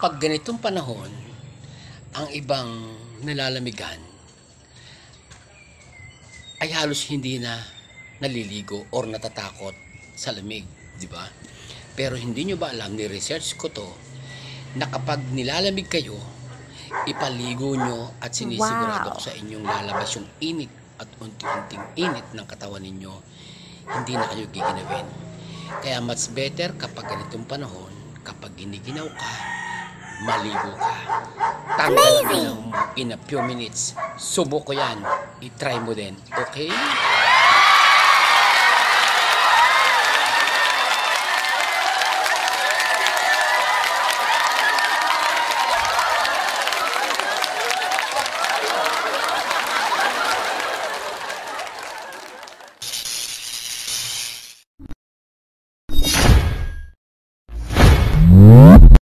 Pag ganitong panahon, ang ibang nalalamigan ay halos hindi na naliligo or natatakot sa lamig, di ba? Pero hindi nyo ba alam, ni-research ko to, na kapag nilalamig kayo, ipaligo nyo at sinisigurado ko sa inyong lalabas yung init at unti-unting init ng katawan ninyo, hindi na kayo giginawin. Kaya much better kapag ganitong panahon, kapag giniginaw ka, maligo ka. Tanggal ang mo in a few minutes. Subok ko yan. I-try mo din. Okay?